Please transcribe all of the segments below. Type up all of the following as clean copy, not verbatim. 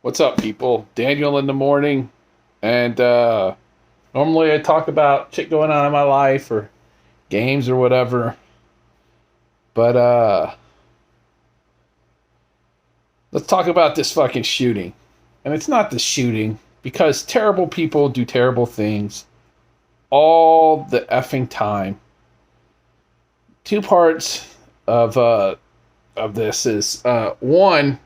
What's up, people? Daniel in the morning, and normally I talk about shit going on in my life or games or whatever, but let's talk about this fucking shooting. And it's not the shooting, because terrible people do terrible things all the effing time. Two parts of this is one.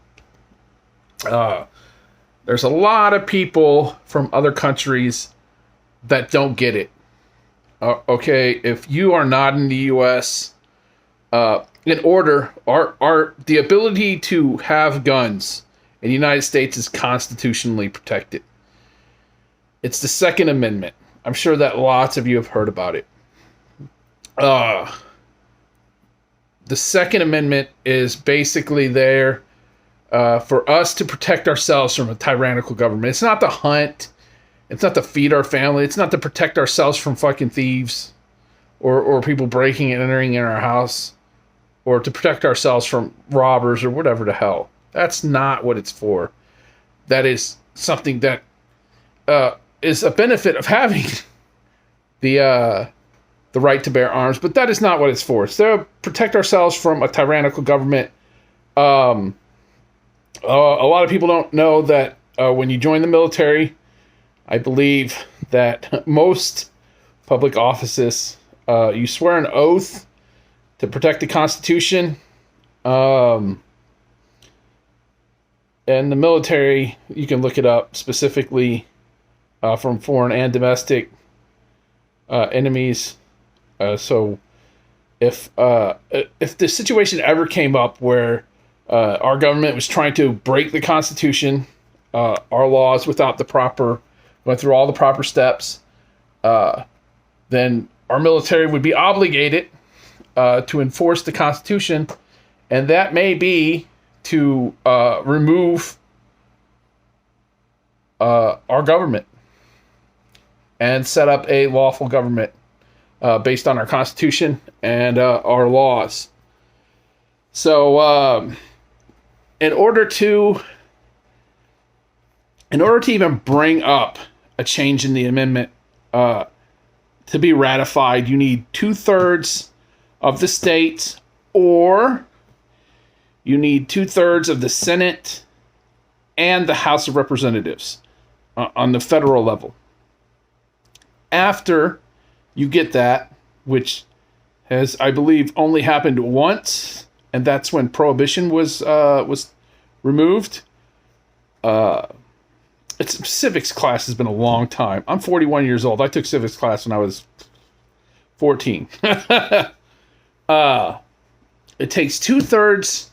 There's a lot of people from other countries that don't get it. Okay, if you are not in the U.S., the ability to have guns in the United States is constitutionally protected. It's the Second Amendment. I'm sure that lots of you have heard about it. The Second Amendment is basically there for us to protect ourselves from a tyrannical government. It's not to hunt. It's not to feed our family. It's not to protect ourselves from fucking thieves or people breaking and entering in our house, or to protect ourselves from robbers or whatever the hell. That's not what it's for. That is something that is a benefit of having the right to bear arms, but that is not what it's for. It's to protect ourselves from a tyrannical government. A lot of people don't know that when you join the military, I believe that most public offices, you swear an oath to protect the Constitution. And the military, you can look it up specifically from foreign and domestic enemies. So if the situation ever came up where our government was trying to break the Constitution, our laws going through all the proper steps, then our military would be obligated to enforce the Constitution, and that may be to remove our government and set up a lawful government based on our Constitution and our laws. So, in order to even bring up a change in the amendment to be ratified, you need 2/3 of the states, or you need 2/3 of the Senate and the House of Representatives on the federal level. After you get that, which has, I believe, only happened once, and that's when Prohibition was removed. Civics class has been a long time. I'm 41 years old. I took civics class when I was 14. It takes 2/3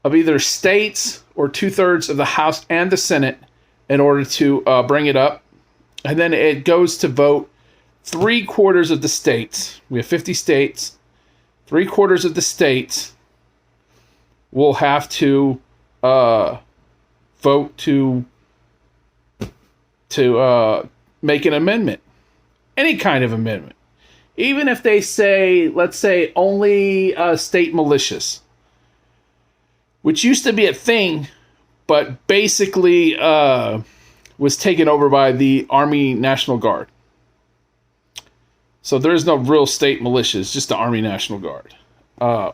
of either states or 2/3 of the House and the Senate in order to bring it up. And then it goes to vote 3/4 of the states. We have 50 states. 3/4 of the states will have to vote to make an amendment. Any kind of amendment. Even if they say, let's say, only state militias, which used to be a thing, but basically was taken over by the Army National Guard. So there's no real state militias, just the Army National Guard,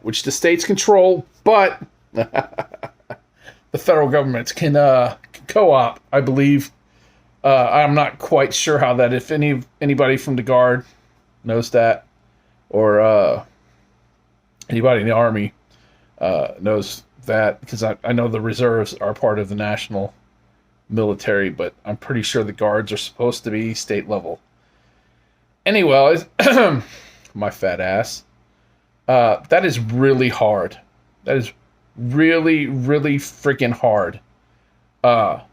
which the states control, but the federal government can co-op, I believe. I'm not quite sure how that, if anybody from the Guard knows that, or anybody in the Army knows that, because I know the reserves are part of the national military, but I'm pretty sure the Guards are supposed to be state level. Anyway, my fat ass. That is really hard. That is really, really freaking hard. Got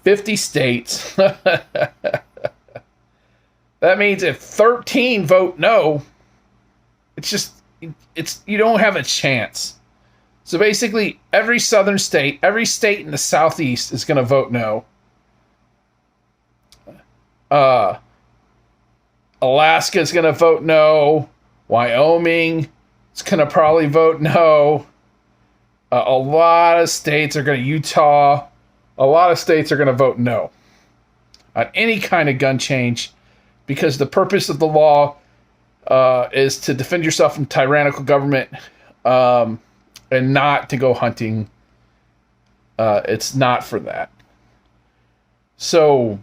50 states. That means if 13 vote no, you don't have a chance. So basically, every southern state, every state in the southeast is going to vote no. Alaska is going to vote no. Wyoming is going to probably vote no. A lot of states are going to, Utah, a lot of states are going to vote no on any kind of gun change, because the purpose of the law is to defend yourself from tyrannical government, and not to go hunting. It's not for that. So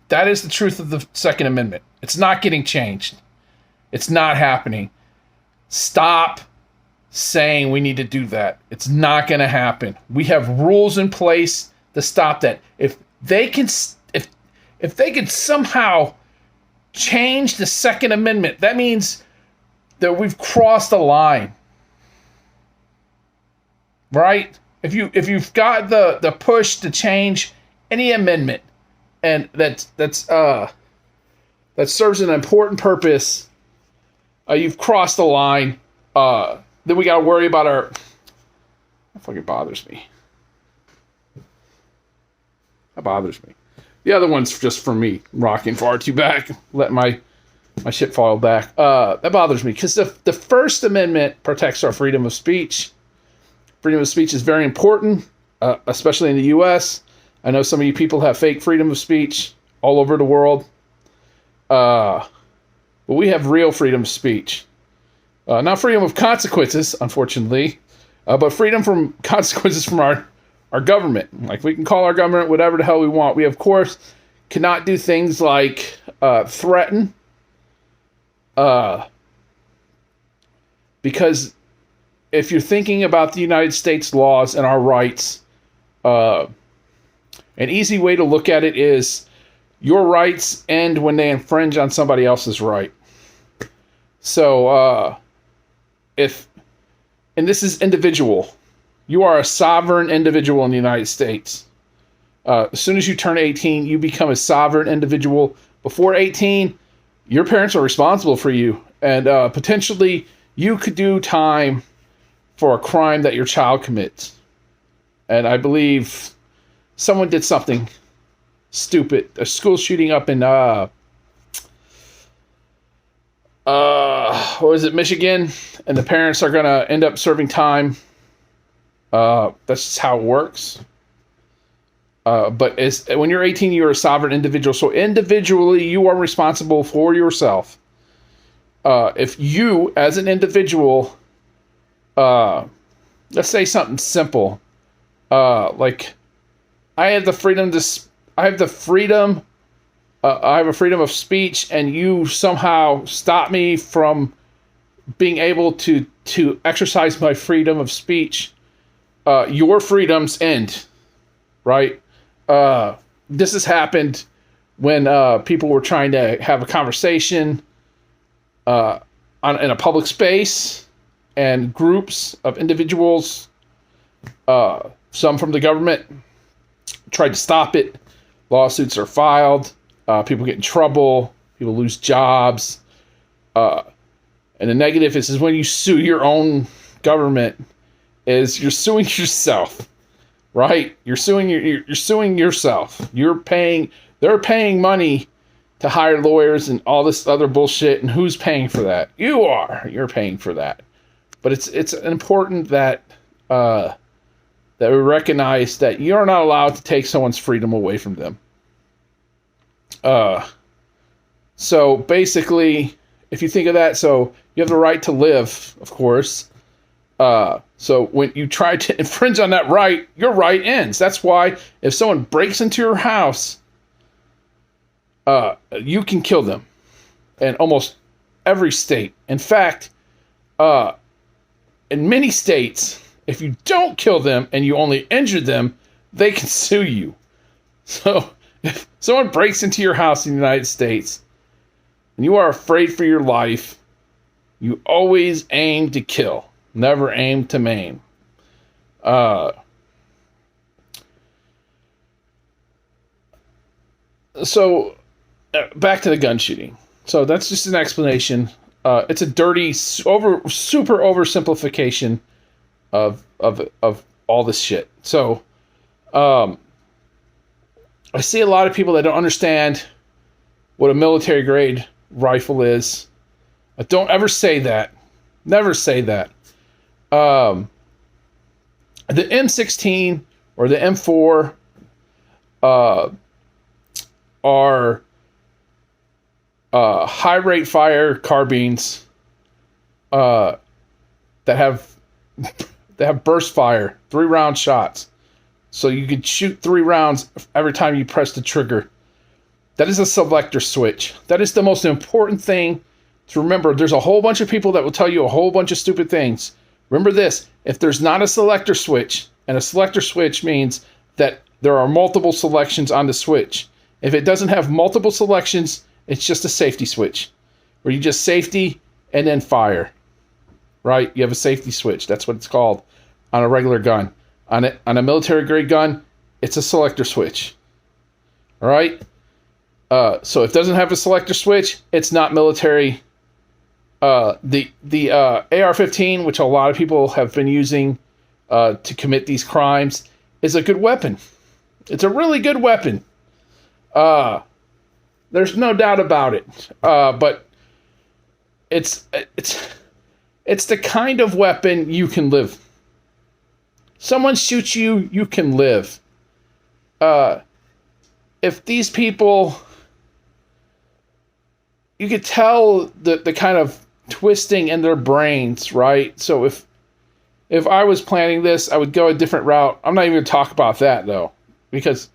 that is the truth of the Second Amendment. It's not getting changed. It's not happening. Stop saying we need to do that. It's not going to happen. We have rules in place to stop that. If they can somehow change the Second Amendment, that means that we've crossed a line. Right? If you've got the push to change any amendment, and that serves an important purpose, you've crossed the line. Then we got to worry about our... That fucking bothers me. That bothers me. The other one's just for me, rocking far too back, let my shit fall back. That bothers me, because the First Amendment protects our freedom of speech. Freedom of speech is very important, especially in the U.S. I know some of you people have fake freedom of speech all over the world. But we have real freedom of speech. Not freedom of consequences, unfortunately, but freedom from consequences from our government. Like, we can call our government whatever the hell we want. We, of course, cannot do things like threaten, because if you're thinking about the United States laws and our rights, an easy way to look at it is your rights end when they infringe on somebody else's right. So, and this is individual. You are a sovereign individual in the United States. As soon as you turn 18, you become a sovereign individual. Before 18, your parents are responsible for you. And potentially, you could do time for a crime that your child commits. And I believe someone did something stupid. A school shooting up in, what was it, Michigan? And the parents are going to end up serving time. That's just how it works. But when you're 18, you're a sovereign individual. So individually, you are responsible for yourself. If you, as an individual, let's say something simple, like I have the freedom I have a freedom of speech, and you somehow stop me from being able to exercise my freedom of speech. Your freedoms end, right? This has happened when people were trying to have a conversation in a public space, and groups of individuals, some from the government, tried to stop it. Lawsuits are filed. People get in trouble. People lose jobs. And the negative is when you sue your own government, is you're suing yourself, right? You're suing yourself. They're paying money to hire lawyers and all this other bullshit. And who's paying for that? You are. You're paying for that. But it's important that we recognize that you're not allowed to take someone's freedom away from them. So basically, if you think of that, so you have the right to live, of course. So when you try to infringe on that right, your right ends. That's why if someone breaks into your house, you can kill them in almost every state. In fact, in many states, if you don't kill them and you only injure them, they can sue you. So if someone breaks into your house in the United States and you are afraid for your life, you always aim to kill, never aim to maim. So back to the gun shooting. So that's just an explanation. It's a dirty, super oversimplification of all this shit. So, I see a lot of people that don't understand what a military grade rifle is. Don't ever say that. Never say that. Um, the M16 or the M4 are high rate fire carbines that have burst fire, 3-round shots. So you could shoot 3 rounds every time you press the trigger. That is a selector switch. That is the most important thing to remember. There's a whole bunch of people that will tell you a whole bunch of stupid things. Remember this, if there's not a selector switch, and a selector switch means that there are multiple selections on the switch. If it doesn't have multiple selections, it's just a safety switch, where you just safety and then fire, right? You have a safety switch. That's what it's called on a regular gun. On a military grade gun, it's a selector switch. All right? So if it doesn't have a selector switch, it's not military. The AR-15, which a lot of people have been using to commit these crimes, is a good weapon. It's a really good weapon. There's no doubt about it. But it's the kind of weapon you can live. Someone shoots you, you can live. If these people, you could tell the kind of twisting in their brains, right? So if I was planning this, I would go a different route. I'm not even going to talk about that, though, because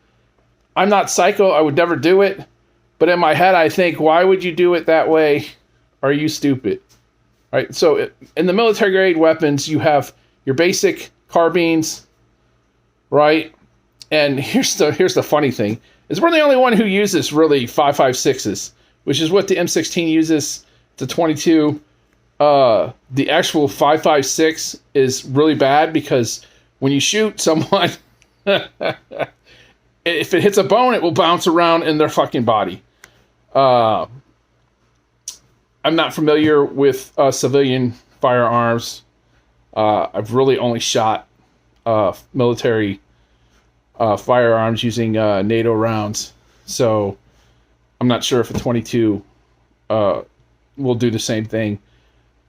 I'm not psycho. I would never do it. But in my head, I think, why would you do it that way? Are you stupid? Right? So in the military grade weapons, you have your basic carbines, right? And here's the funny thing, is we're the only one who uses really 5.56s, which is what the M16 uses. The 22. The actual 5.56 is really bad because when you shoot someone, if it hits a bone, it will bounce around in their fucking body. I'm not familiar with civilian firearms. I've really only shot military firearms using NATO rounds, so I'm not sure if a 22 will do the same thing.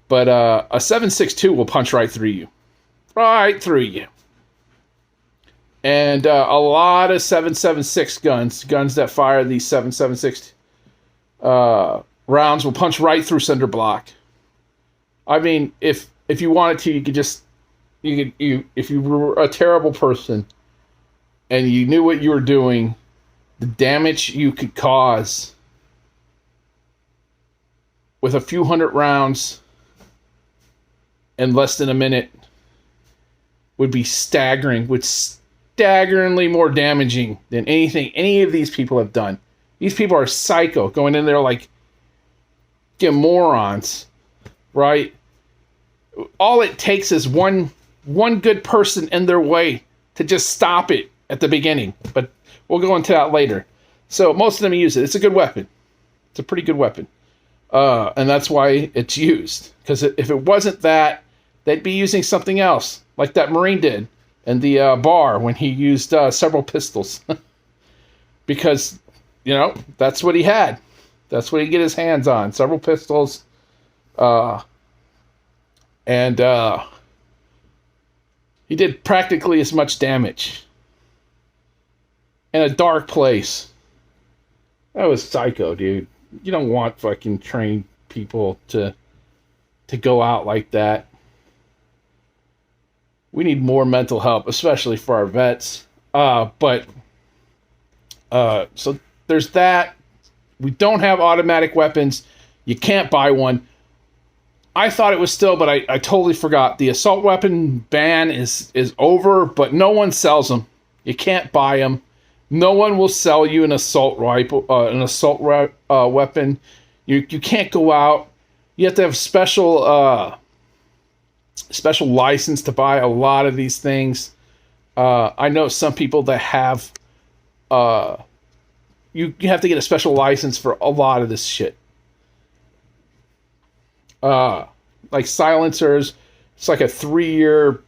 But a 7.62 will punch right through you. Right through you. And a lot of 7.76 guns that fire these 7.76 rounds will punch right through cinder block. I mean, if you wanted to, you could just, if you were a terrible person and you knew what you were doing, the damage you could cause with a few hundred rounds in less than a minute would be staggeringly more damaging than anything any of these people have done. These people are psycho, going in there like morons, right? All it takes is one good person in their way to just stop it at the beginning. But we'll go into that later. So most of them use it. It's a good weapon. It's a pretty good weapon. And that's why it's used. Because if it wasn't that, they'd be using something else, like that Marine did in the bar when he used several pistols. Because, that's what he had. That's what he'd get his hands on. Several pistols. And he did practically as much damage. In a dark place. That was psycho, dude. You don't want fucking trained people to go out like that. We need more mental help, especially for our vets. So there's that. We don't have automatic weapons. You can't buy one. I thought it was still, but I totally forgot. The assault weapon ban is over, but no one sells them. You can't buy them. No one will sell you an assault rifle, weapon. You can't go out. You have to have special license to buy a lot of these things. I know some people that have. You have to get a special license for a lot of this shit. Like silencers, it's like a 3-year.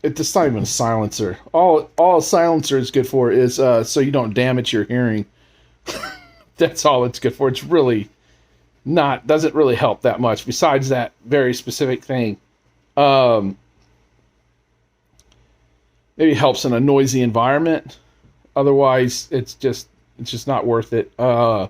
It's not even a silencer. All a silencer is good for is so you don't damage your hearing. That's all it's good for. It's really doesn't really help that much besides that very specific thing. Maybe it helps in a noisy environment. Otherwise, it's just not worth it. I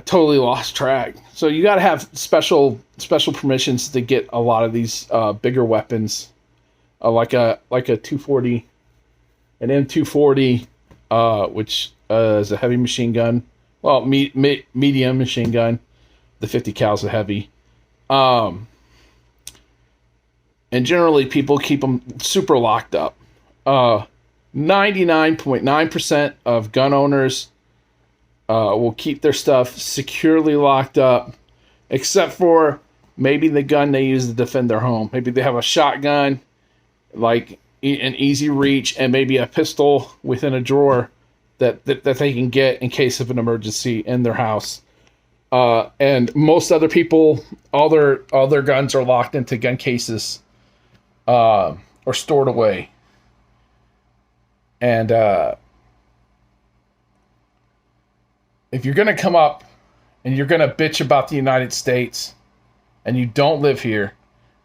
totally lost track. So you got to have special permissions to get a lot of these bigger weapons, like a 240, an M240, which is a heavy machine gun. Well, medium machine gun. The 50 cal is a heavy. And generally, people keep them super locked up. 99.9% of gun owners will keep their stuff securely locked up, except for maybe the gun they use to defend their home. Maybe they have a shotgun, like an easy reach, and maybe a pistol within a drawer that they can get in case of an emergency in their house. And most other people, all their guns are locked into gun cases, or stored away. And if you're going to come up and you're going to bitch about the United States and you don't live here,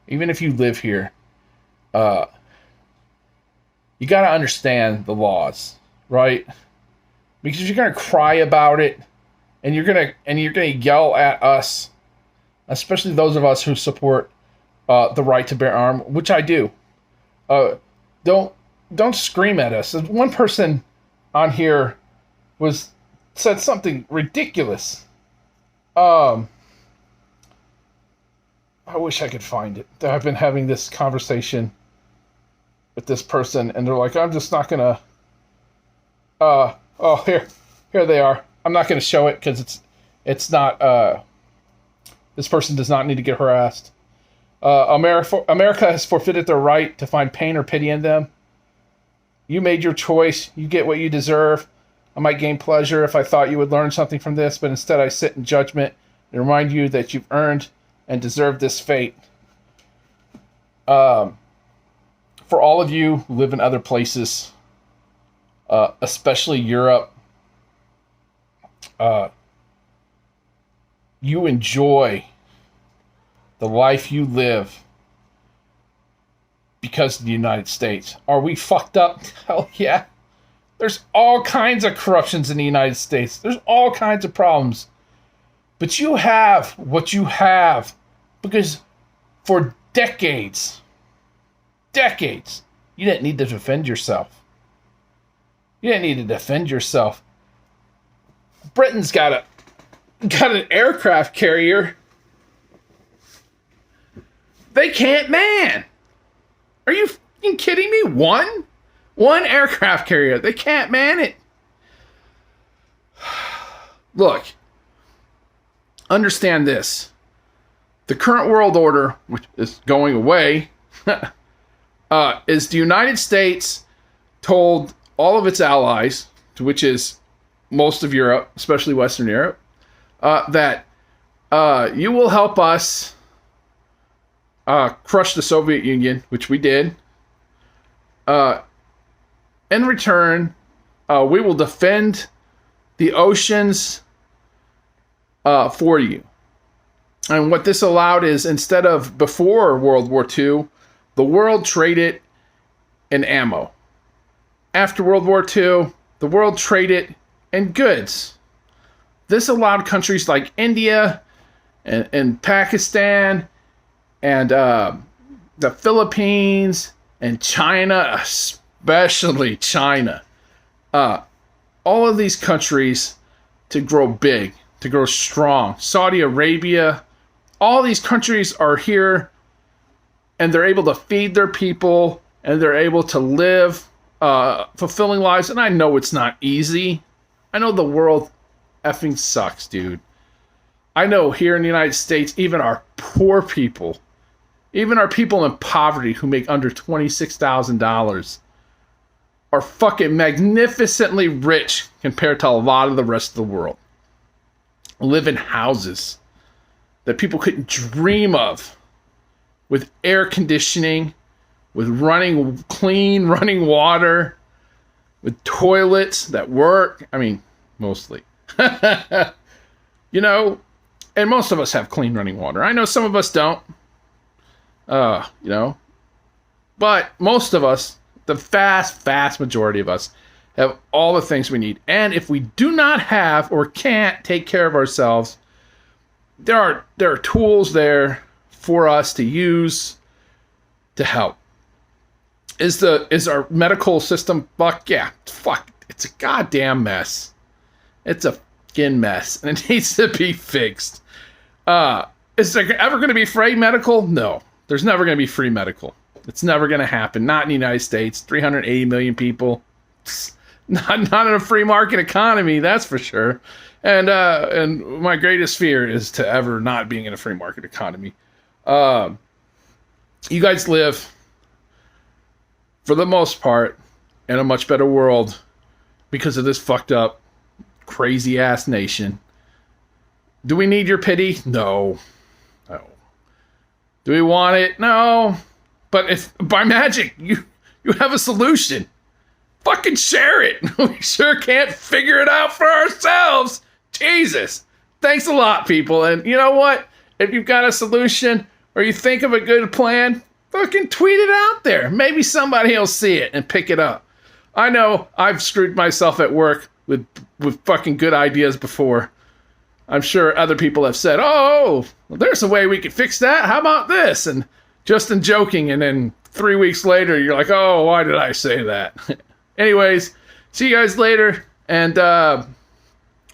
even if you live here, you got to understand the laws, right? Because you're going to cry about it and you're going to yell at us, especially those of us who support the right to bear arms, which I do. Don't scream at us. One person on here said something ridiculous. I wish I could find it. I've been having this conversation with this person, and they're like, I'm just not gonna. Here they are. I'm not gonna show it because it's not. This person does not need to get harassed. America has forfeited their right to find pain or pity in them. You made your choice. You get what you deserve. I might gain pleasure if I thought you would learn something from this, but instead I sit in judgment and remind you that you've earned and deserved this fate. For all of you who live in other places, especially Europe, you enjoy the life you live because of the United States. Are we fucked up? Hell yeah. There's all kinds of corruptions in the United States. There's all kinds of problems. But you have what you have because for decades, you didn't need to defend yourself. You didn't need to defend yourself. Britain's got an aircraft carrier they can't man. Are you fucking kidding me? One aircraft carrier. They can't man it. Look, understand this. The current world order, which is going away, is the United States told all of its allies, which is most of Europe, especially Western Europe, that you will help us crush the Soviet Union, which we did. In return, we will defend the oceans for you. And what this allowed is, instead of before World War II, the world traded in ammo. After World War II, the world traded in goods. This allowed countries like India and Pakistan and the Philippines and China, especially China, all of these countries to grow big, to grow strong. Saudi Arabia, all these countries are here and they're able to feed their people and they're able to live fulfilling lives. And I know it's not easy. I know the world effing sucks, dude. I know here in the United States, even our poor people, even our people in poverty who make under $26,000 are fucking magnificently rich compared to a lot of the rest of the world. Live in houses that people couldn't dream of, with air conditioning, with clean running water, with toilets that work. I mean, mostly. You know, and most of us have clean running water. I know some of us don't. You know, But most of us, the vast majority of us, have all the things we need. And if we do not have or can't take care of ourselves, there are tools there for us to use to help. Is our medical system fuck? Yeah, fuck. It's a goddamn mess. It's a fucking mess, and it needs to be fixed. Is there ever going to be free medical? No, there's never going to be free medical. It's never going to happen. Not in the United States. 380 million people. Not in a free market economy, that's for sure. And my greatest fear is to ever not being in a free market economy. You guys live, for the most part, in a much better world because of this fucked up, crazy ass nation. Do we need your pity? No. Do we want it? No. But if by magic you have a solution, fucking share it. We sure can't figure it out for ourselves. Jesus. Thanks a lot, people. And you know what? If you've got a solution or you think of a good plan, fucking tweet it out there. Maybe somebody will see it and pick it up. I know I've screwed myself at work with fucking good ideas before. I'm sure other people have said, oh, well, there's a way we could fix that. How about this? And just in joking, and then 3 weeks later, you're like, oh, why did I say that? Anyways, see you guys later, and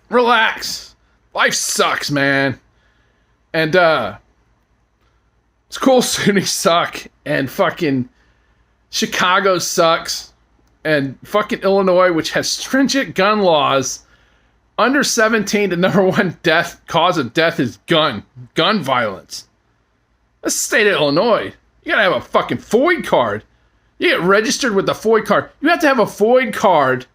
relax. Life sucks, man. And school shootings suck, and fucking Chicago sucks, and fucking Illinois, which has stringent gun laws. Under 17, the number one cause of death is gun violence. That's the state of Illinois. You gotta have a fucking FUD card. You get registered with the FUD card. You have to have a FUD card,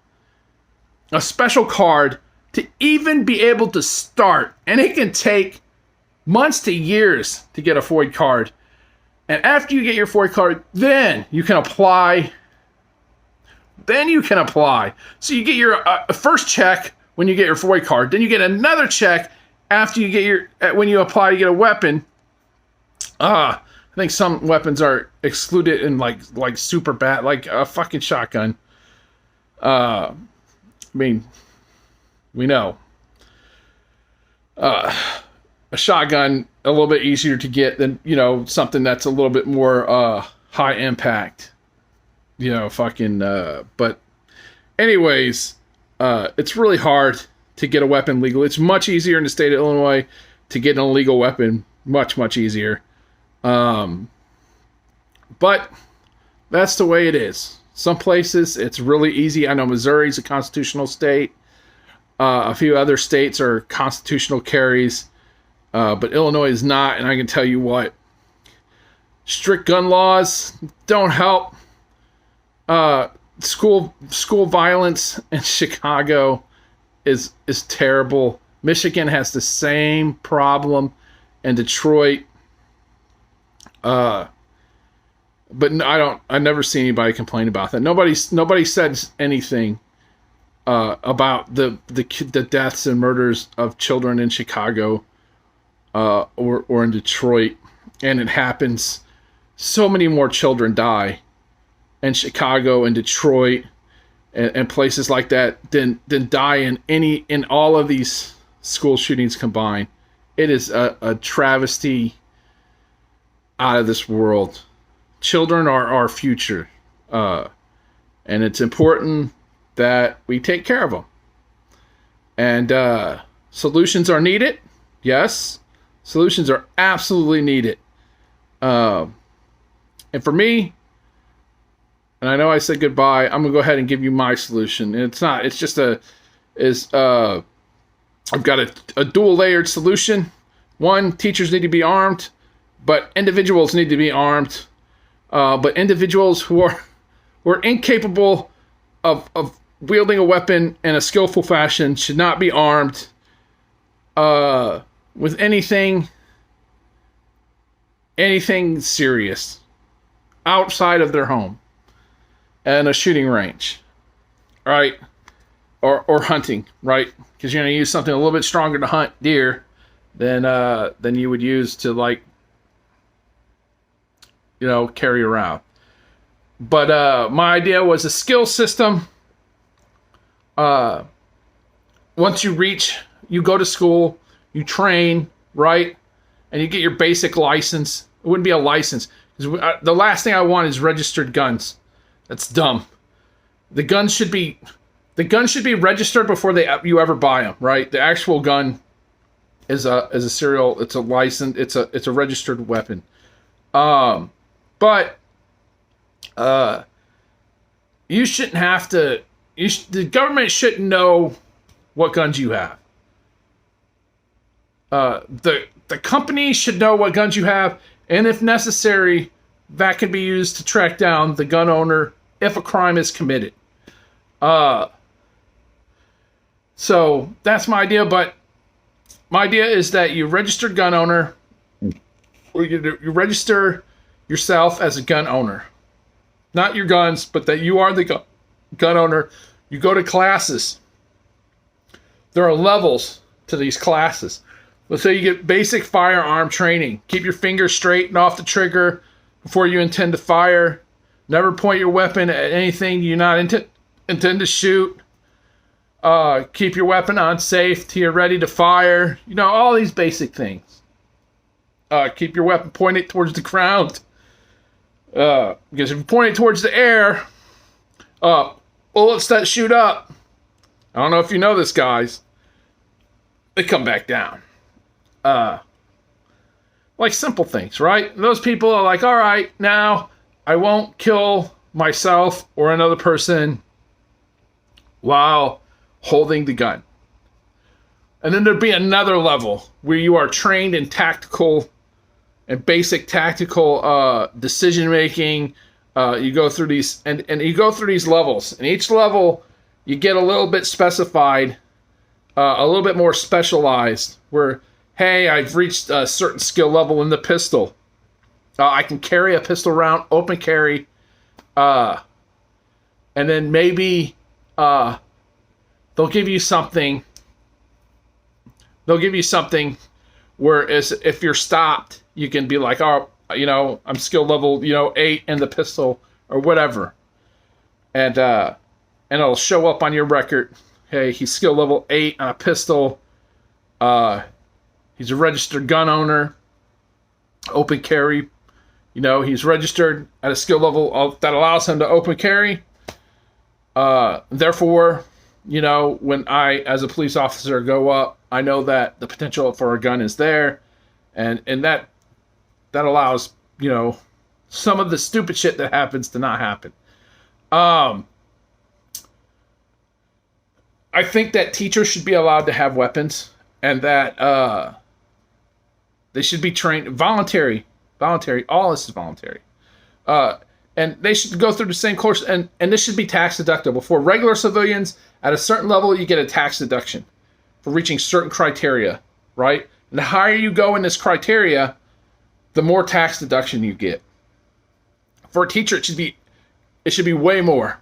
a special card, to even be able to start. And it can take months to years to get a FUD card. And after you get your FUD card, then you can apply. So you get your first check when you get your FUD card. Then you get another check after you get when you apply to get a weapon. I think some weapons are excluded in like super bad, like a fucking shotgun. I mean, we know. A shotgun a little bit easier to get than, something that's a little bit more high impact. But anyways, it's really hard to get a weapon legal. It's much easier in the state of Illinois to get an illegal weapon. Much, much easier. But that's the way it is. Some places it's really easy. I know Missouri's a constitutional state. A few other states are constitutional carries. But Illinois is not. And I can tell you what, strict gun laws don't help. School violence in Chicago is terrible. Michigan has the same problem, and Detroit. But I never see anybody complain about that. Nobody said anything about the deaths and murders of children in Chicago or in Detroit, and it happens. So many more children die in Chicago and Detroit and places like that than die in all of these school shootings combined. It is a travesty out of this world. Children are our future, and it's important that we take care of them. And solutions are needed. Yes, solutions are absolutely needed. And for me, and I know I said goodbye, I'm gonna go ahead and give you my solution. And it's not. It's just I've got a dual layered solution. One, teachers need to be armed, but individuals need to be armed. But individuals who are incapable of wielding a weapon in a skillful fashion should not be armed with anything serious outside of their home and a shooting range, right? Or hunting, right? Because you're going to use something a little bit stronger to hunt deer than you would use to carry around. But my idea was a skill system. Once you go to school, you train, right? And you get your basic license. It wouldn't be a license. The last thing I want is registered guns. That's dumb. The guns should be registered before you ever buy them, right? The actual gun is a serial. It's a license. It's a registered weapon. But you shouldn't have to. The government shouldn't know what guns you have. The company should know what guns you have, and if necessary, that can be used to track down the gun owner if a crime is committed. So that's my idea, but my idea is that you register gun owner, or you register yourself as a gun owner. Not your guns, but that you are the gun owner. You go to classes. There are levels to these classes. Let's say you get basic firearm training. Keep your fingers straight and off the trigger before you intend to fire. Never point your weapon at anything you not intend to shoot. Keep your weapon on safe till you're ready to fire. You know, all these basic things. Keep your weapon pointed towards the ground. Because if you point it towards the air, bullets that shoot up, I don't know if you know this, guys, they come back down. Like simple things, right? Those people are like, all right, now I won't kill myself or another person while holding the gun. And then there'd be another level where you are trained in tactical and basic tactical decision making. You go through these and you go through these levels. And each level you get a little bit specified, a little bit more specialized, where, hey, I've reached a certain skill level in the pistol. I can carry a pistol round, open carry. And then maybe they'll give you something. They'll give you something where if you're stopped, you can be like, oh, you know, I'm skill level, 8 in the pistol or whatever. And it'll show up on your record. Hey, he's skill level 8 on a pistol. He's a registered gun owner. Open carry. He's registered at a skill level that allows him to open carry. Therefore, when I, as a police officer, go up, I know that the potential for a gun is there. And that allows, some of the stupid shit that happens to not happen. I think that teachers should be allowed to have weapons, and that they should be trained voluntary. All this is voluntary. And they should go through the same course, and this should be tax deductible. For regular civilians, at a certain level, you get a tax deduction for reaching certain criteria, right? And the higher you go in this criteria, the more tax deduction you get. For a teacher, it should be way more.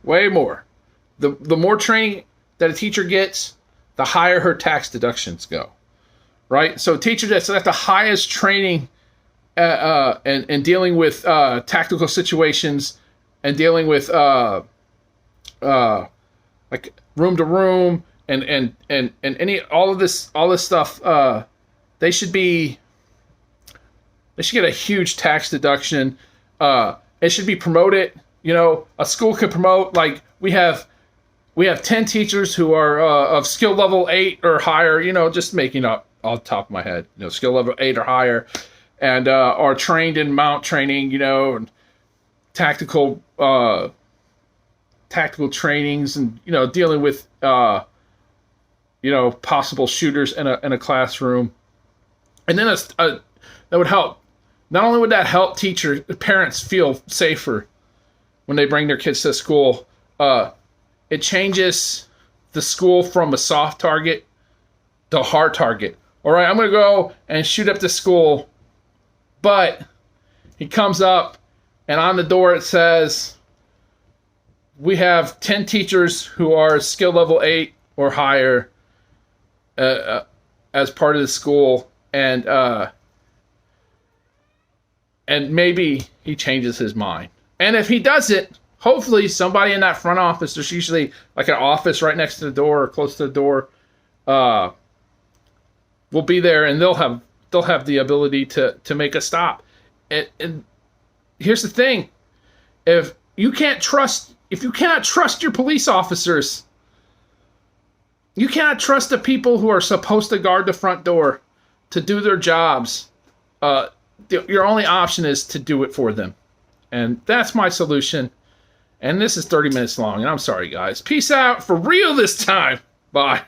The more training that a teacher gets, the higher her tax deductions go, right? So a teacher that's at the highest training and dealing with tactical situations and dealing with like room to room and any all this stuff, they should get a huge tax deduction. It should be promoted. A school could promote, like we have 10 teachers who are of skill level 8 or higher, just making up off the top of my head, skill level 8 or higher, and are trained in mount training, and tactical trainings, and dealing with possible shooters in a classroom. And then that would help. Not only would that help parents feel safer when they bring their kids to school, it changes the school from a soft target to a hard target. All right, I'm going to go and shoot up the school, but he comes up and on the door it says, we have 10 teachers who are skill level 8 or higher as part of the school, and maybe he changes his mind. And if he does it, hopefully somebody in that front office, there's usually like an office right next to the door or close to the door, will be there, and they'll have the ability to make a stop. And here's the thing: if you cannot trust your police officers, you cannot trust the people who are supposed to guard the front door to do their jobs. Your only option is to do it for them. And that's my solution. And this is 30 minutes long, and I'm sorry, guys. Peace out for real this time. Bye.